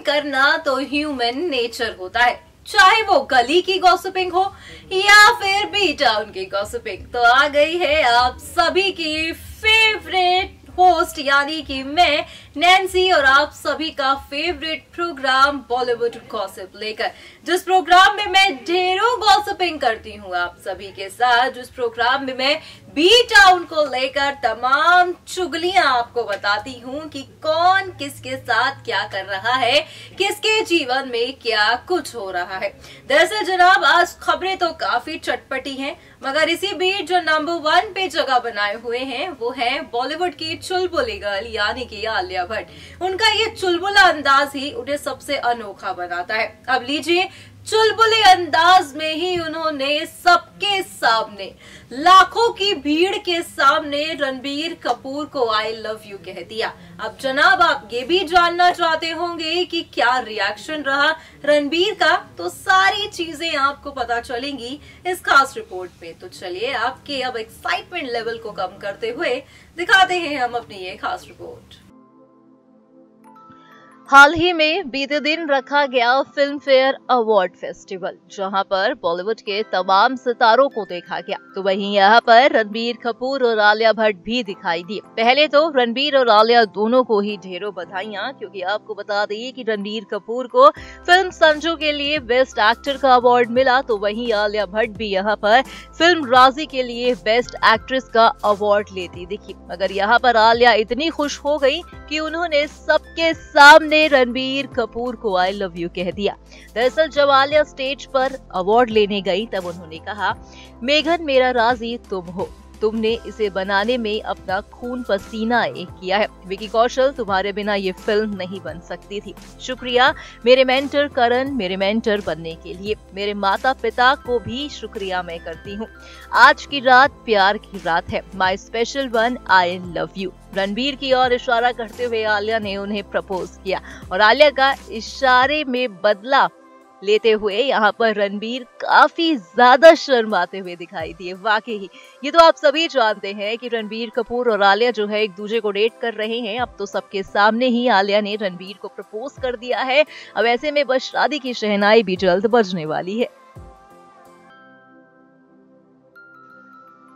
करना तो human nature होता है, चाहे वो गली की गॉसिपिंग हो या फिर बी टाउन की गॉसिपिंग। तो आ गई है आप सभी की फेवरेट होस्ट यानी कि मैं नैन्सी और आप सभी का फेवरेट प्रोग्राम बॉलीवुड गॉसिप लेकर, जिस प्रोग्राम में मैं ढेरों गॉसिपिंग करती हूँ आप सभी के साथ, जिस प्रोग्राम में मैं बी टाउन को लेकर तमाम चुगलियां आपको बताती हूँ कि कौन किसके साथ क्या कर रहा है, किसके जीवन में क्या कुछ हो रहा है। दरअसल जनाब आज खबरें तो काफी चटपटी हैं, मगर इसी बीच जो नंबर 1 पे जगह बनाए हुए हैं वो है बॉलीवुड की चुलबुली गर्ल यानी कि आलिया भट्ट। उनका ये चुलबुला अंदाज ही उन्हें सबसे अनोखा बनाता है। अब लीजिए, चुलबुले अंदाज में ही उन्होंने सबके सामने, लाखों की भीड़ के सामने रणबीर कपूर को आई लव यू कह दिया। अब जनाब आप ये भी जानना चाहते होंगे कि क्या रिएक्शन रहा रणबीर का, तो सारी चीजें आपको पता चलेंगी इस खास रिपोर्ट में। तो चलिए आपके अब एक्साइटमेंट लेवल को कम करते हुए दिखाते हैं हम अपनी ये खास रिपोर्ट। हाल ही में बीते दिन रखा गया फिल्म फेयर अवार्ड फेस्टिवल, जहां पर बॉलीवुड के तमाम सितारों को देखा गया, तो वहीं यहां पर रणबीर कपूर और आलिया भट्ट भी दिखाई दी। पहले तो रणबीर और आलिया दोनों को ही ढेरों बधाइयां, क्योंकि आपको बता दें कि रणबीर कपूर को फिल्म संजू के लिए बेस्ट एक्टर का अवार्ड मिला, तो वहीं आलिया भट्ट भी यहां पर फिल्म राजी के लिए बेस्ट एक्ट्रेस का अवार्ड लेती दिखी। मगर यहाँ पर आलिया इतनी खुश हो गई कि उन्होंने सबके सामने रणबीर कपूर को आई लव यू कह दिया। दरअसल जब आलिया स्टेज पर अवार्ड लेने गई तब उन्होंने कहा, मेघन मेरा राजी तुम हो, तुमने इसे बनाने में अपना खून पसीना एक किया है। विकी कौशल तुम्हारे बिना ये फिल्म नहीं बन सकती थी। शुक्रिया मेरे मेंटर करण, मेरे मेंटर बनने के लिए। मेरे माता पिता को भी शुक्रिया मैं करती हूँ। आज की रात प्यार की रात है, माई special one, I love you. Ranbir की ओर इशारा करते हुए आलिया ने उन्हें प्रपोज किया और आलिया का इशारे में बदला लेते हुए यहाँ पर रणबीर काफी ज्यादा शर्माते हुए दिखाई दिए। वाकई ये तो आप सभी जानते हैं कि रणबीर कपूर और आलिया जो है एक दूसरे को डेट कर रहे हैं। अब तो सबके सामने ही आलिया ने रणबीर को प्रपोज कर दिया है। अब ऐसे में बस शादी की शहनाई भी जल्द बजने वाली है।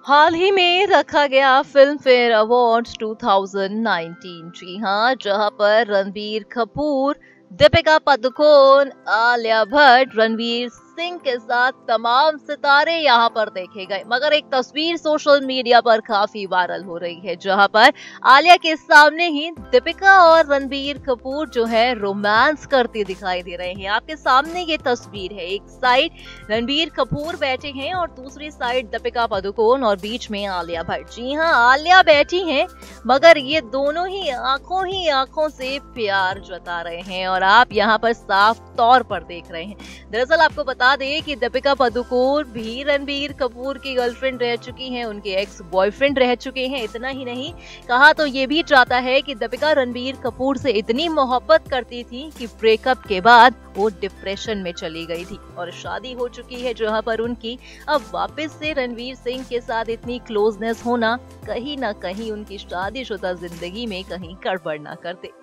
हाल ही में रखा गया फिल्म फेयर अवार्ड्स 2019, जी हाँ, जहां पर रणबीर कपूर, दीपिका पादुकोण, आलिया भट्ट, रणवीर सिंह के साथ तमाम सितारे यहां पर देखे गए। मगर एक तस्वीर सोशल मीडिया पर काफी वायरल हो रही है, जहां पर आलिया के सामने ही दीपिका और रणबीर कपूर जो है रोमांस करते दिखाई दे रहे हैं। आपके सामने ये तस्वीर है, एक साइड रणबीर कपूर बैठे हैं और दूसरी साइड दीपिका पादुकोण और बीच में आलिया भट्ट। जी हाँ, आलिया बैठी हैं, मगर ये दोनों ही आंखों से प्यार जता रहे हैं और आप यहाँ पर साफ तौर पर देख रहे हैं। दरअसल आपको बता दें कि दीपिका पादुकोण भी रणबीर कपूर की गर्लफ्रेंड रह चुकी हैं, उनके एक्स बॉयफ्रेंड रह चुके हैं। इतना ही नहीं, कहा तो ये भी जाता है कि दीपिका रणबीर कपूर से इतनी मोहब्बत करती थी कि ब्रेकअप के बाद वो डिप्रेशन में चली गई थी और शादी हो चुकी है जहां पर उनकी। अब वापस से रणवीर सिंह के साथ इतनी क्लोजनेस होना कहीं ना कहीं उनकी शादीशुदा जिंदगी में कहीं गड़बड़ ना करते।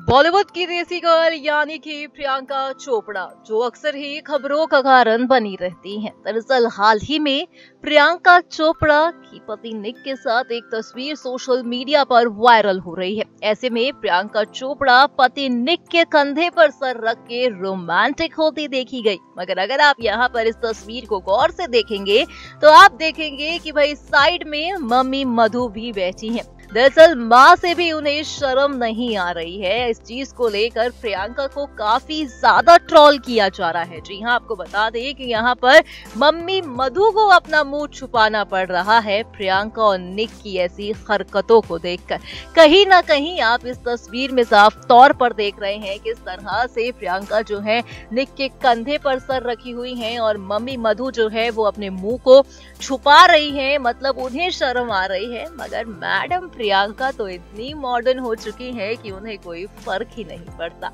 बॉलीवुड की देसी गर्ल यानी कि प्रियंका चोपड़ा, जो अक्सर ही खबरों का कारण बनी रहती हैं। दरअसल हाल ही में प्रियंका चोपड़ा की पति निक के साथ एक तस्वीर सोशल मीडिया पर वायरल हो रही है। ऐसे में प्रियंका चोपड़ा पति निक के कंधे पर सर रख के रोमांटिक होती देखी गई। मगर अगर आप यहाँ पर इस तस्वीर को गौर से देखेंगे तो आप देखेंगे कि भाई साइड में मम्मी मधु भी बैठी हैं। दरअसल माँ से भी उन्हें शर्म नहीं आ रही है। इस चीज को लेकर प्रियंका को काफी ज्यादा ट्रोल किया जा रहा है। जी हाँ, आपको बता दें कि यहाँ पर मम्मी मधु को अपना मुंह छुपाना पड़ रहा है प्रियंका और निक की ऐसी हरकतों को देखकर। कहीं ना कहीं आप इस तस्वीर में साफ तौर पर देख रहे हैं किस तरह से प्रियंका जो है निक के कंधे पर सर रखी हुई हैं और मम्मी मधु जो है वो अपने मुंह को छुपा रही है, मतलब उन्हें शर्म आ रही है। मगर मैडम प्रियंका तो इतनी मॉडर्न हो चुकी है कि उन्हें कोई फर्क ही नहीं पड़ता।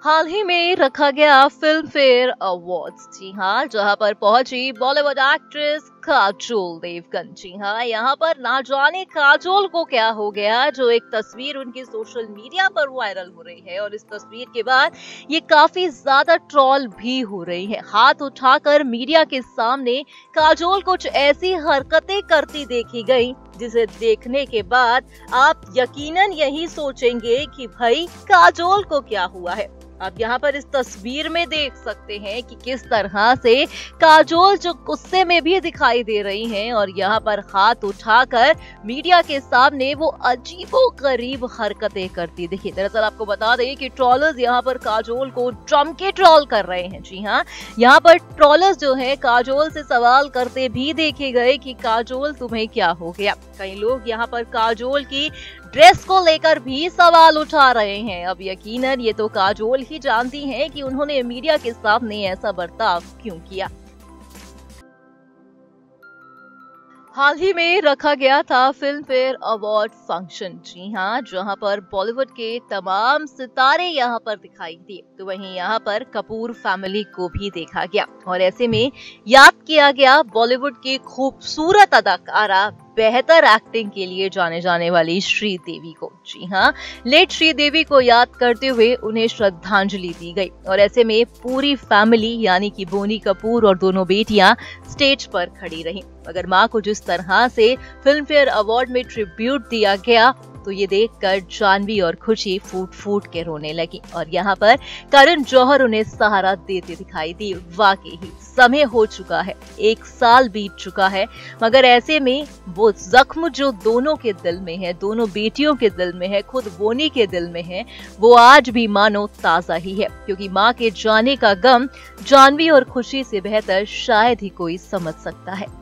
हाल ही में रखा गया फिल्म फेयर अवार्ड्स, जी हाँ, जहां पर पहुंची बॉलीवुड एक्ट्रेस काजोल देवगन। जी हाँ, यहाँ पर ना जाने काजोल को क्या हो गया, जो एक तस्वीर उनकी सोशल मीडिया पर वायरल हो रही है और इस तस्वीर के बाद ये काफी ज्यादा ट्रोल भी हो रही है। हाथ उठाकर मीडिया के सामने काजोल कुछ ऐसी हरकतें करती देखी गई जिसे देखने के बाद आप यकीनन यही सोचेंगे कि भाई काजोल को क्या हुआ है। आप यहाँ पर इस तस्वीर में देख सकते हैं कि किस तरह से काजोल जो गुस्से में भी दिखाई दे रही हैं और यहाँ पर हाथ उठाकर मीडिया के सामने वो अजीबोगरीब हरकतें करती दिखी। दरअसल आपको बता दें कि ट्रोलर्स यहाँ पर काजोल को जम के ट्रोल कर रहे हैं। जी हाँ, यहाँ पर ट्रोलर्स जो है काजोल से सवाल करते भी देखे गए कि काजोल तुम्हें क्या हो गया। कई लोग यहाँ पर काजोल की ड्रेस को लेकर भी सवाल उठा रहे हैं। अब यकीनन ये तो काजोल ही जानती हैं कि उन्होंने मीडिया के सामने ऐसा बर्ताव क्यों किया। हाल ही में रखा गया था फिल्म फेयर अवार्ड फंक्शन। जी हाँ, जहां पर बॉलीवुड के तमाम सितारे यहां पर दिखाई दिए, तो वहीं यहां पर कपूर फैमिली को भी देखा गया और ऐसे में याद किया गया बॉलीवुड की खूबसूरत अदाकारा, बेहतर एक्टिंग के लिए जाने जाने वाली श्रीदेवी को। जी हाँ, लेट श्रीदेवी को याद करते हुए उन्हें श्रद्धांजलि दी गई और ऐसे में पूरी फैमिली यानी कि बोनी कपूर और दोनों बेटियां स्टेज पर खड़ी रहीं। मगर मां को जिस तरह से फिल्म फेयर अवार्ड में ट्रिब्यूट दिया गया तो ये देखकर जानवी और खुशी फूट फूट के रोने लगी और यहाँ पर करण जौहर उन्हें सहारा देते दिखाई दी। वाकई ही समय हो चुका है, 1 साल बीत चुका है, मगर ऐसे में वो जख्म जो दोनों के दिल में है, दोनों बेटियों के दिल में है, खुद बोनी के दिल में है, वो आज भी मानो ताजा ही है, क्योंकि माँ के जाने का गम जानवी और खुशी से बेहतर शायद ही कोई समझ सकता है।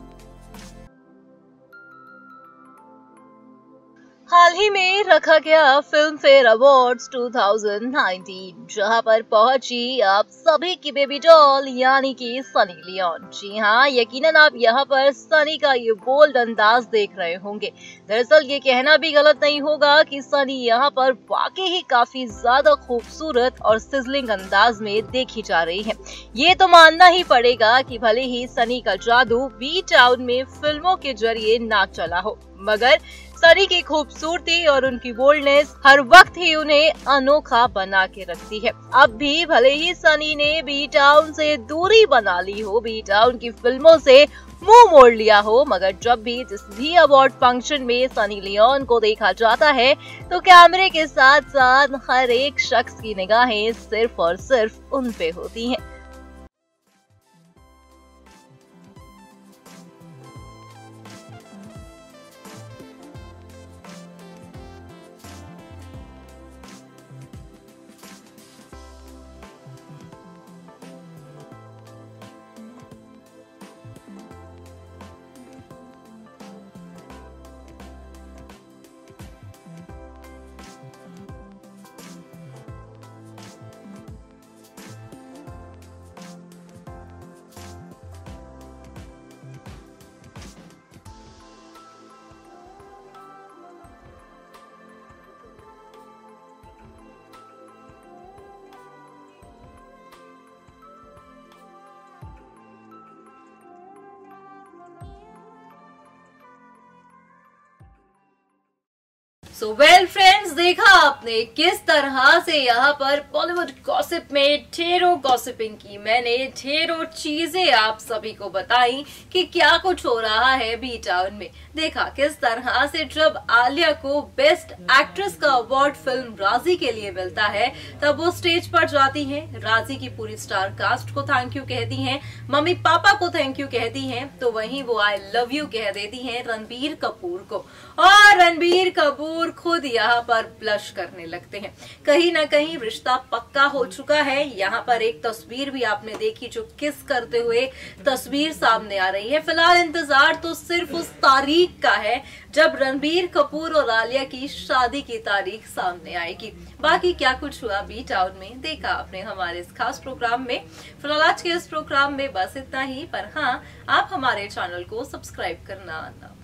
हाल ही में रखा गया फिल्म फेयर अवार्ड्स 2019, जहां पर पहुंची आप सभी की बेबी डॉल यानी कि सनी लियोन। जी हाँ, यकीनन आप यहां पर सनी का ये बोल्ड अंदाज देख रहे होंगे। दरअसल ये कहना भी गलत नहीं होगा कि सनी यहां पर वाकई ही काफी ज्यादा खूबसूरत और सिजलिंग अंदाज में देखी जा रही है। ये तो मानना ही पड़ेगा कि भले ही सनी का जादू बी टाउन में फिल्मों के जरिए ना चला हो, मगर सनी की खूबसूरती और उनकी बोल्डनेस हर वक्त ही उन्हें अनोखा बना के रखती है। अब भी भले ही सनी ने बी टाउन से दूरी बना ली हो, बी टाउन की फिल्मों से मुंह मोड़ लिया हो, मगर जब भी जिस भी अवार्ड फंक्शन में सनी लियोन को देखा जाता है तो कैमरे के साथ साथ हर एक शख्स की निगाहें सिर्फ और सिर्फ उन पे होती हैं। सो वेल फ्रेंड्स, देखा आपने किस तरह से यहाँ पर बॉलीवुड गॉसिप में ढेरों गॉसिपिंग की मैंने, ढेरों चीजें आप सभी को बताई कि क्या कुछ हो रहा है बी टाउन में। देखा किस तरह से जब आलिया को बेस्ट एक्ट्रेस का अवार्ड फिल्म राजी के लिए मिलता है तब वो स्टेज पर जाती हैं, राजी की पूरी स्टार कास्ट को थैंक यू कहती हैं, मम्मी पापा को थैंक यू कहती हैं, तो वहीं वो आई लव यू कह देती हैं रणबीर कपूर को, और रणबीर कपूर खुद यहाँ पर ब्लश करने लगते हैं। कहीं ना कहीं रिश्ता पक्का हो चुका है। यहाँ पर एक तस्वीर भी आपने देखी जो किस करते हुए तस्वीर सामने आ रही है। फिलहाल इंतजार तो सिर्फ उस तारीख का है जब रणबीर कपूर और आलिया की शादी की तारीख सामने आएगी। बाकी क्या कुछ हुआ बी टाउन में देखा आपने हमारे इस खास प्रोग्राम में। फिलहाल आज के इस प्रोग्राम में बस इतना ही, पर हाँ, आप हमारे चैनल को सब्सक्राइब करना ना